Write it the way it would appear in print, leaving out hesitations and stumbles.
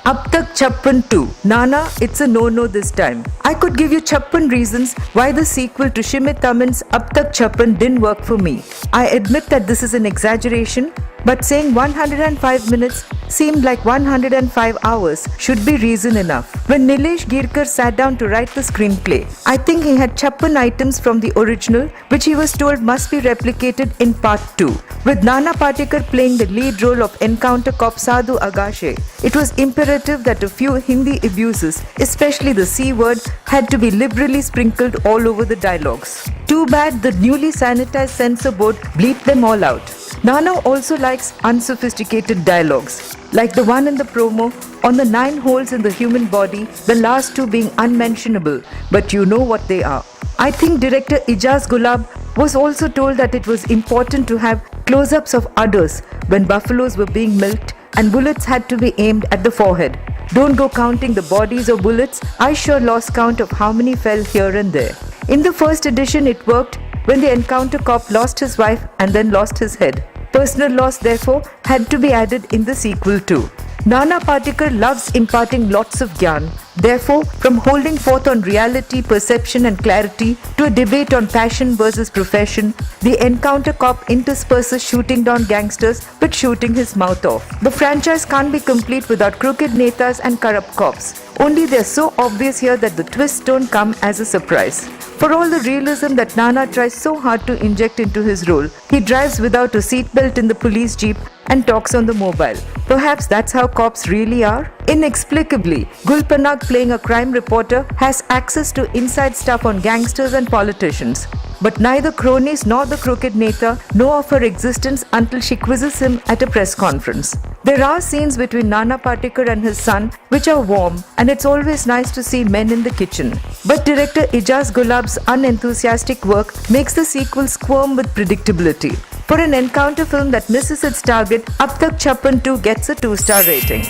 Ab Tak Chappan 2. Nana, it's a no-no this time. I could give you Chappan reasons why the sequel to Shimit Amin's Ab Tak Chappan didn't work for me. I admit that this is an exaggeration, but saying 105 minutes seemed like 105 hours should be reason enough. When Nilesh Girkar sat down to write the screenplay, I think he had Chappan items from the original which he was told must be replicated in part 2. With Nana Patekar playing the lead role of encounter cop Sadhu Agashe, it was imperative that a few Hindi abuses, especially the C word, had to be liberally sprinkled all over the dialogues. Too bad the newly sanitized censor board bleeped them all out. Nana also likes unsophisticated dialogues, like the one in the promo on the 9 holes in the human body, the last 2 being unmentionable, but you know what they are. I think director Ijaz Gulab was also told that it was important to have close-ups of udders when buffaloes were being milked and bullets had to be aimed at the forehead. Don't go counting the bodies or bullets. I sure lost count of how many fell here and there. In the first edition it worked when the encounter cop lost his wife and then lost his head. Personal loss therefore had to be added in the sequel too. Nana Patekar loves imparting lots of gyan. Therefore, from holding forth on reality, perception and clarity to a debate on passion versus profession, the encounter cop intersperses shooting down gangsters but shooting his mouth off. The franchise can't be complete without crooked netas and corrupt cops. Only they're so obvious here that the twists don't come as a surprise. For all the realism that Nana tries so hard to inject into his role, he drives without a seatbelt in the police jeep and talks on the mobile. Perhaps that's how cops really are? Inexplicably, Gul Panag playing a crime reporter has access to inside stuff on gangsters and politicians. But neither cronies nor the crooked Neta know of her existence until she quizzes him at a press conference. There are scenes between Nana Patekar and his son which are warm, and it's always nice to see men in the kitchen. But director Ijaz Gulab's unenthusiastic work makes the sequel squirm with predictability. For an encounter film that misses its target, Ab Tak Chappan 2 gets a 2-star rating.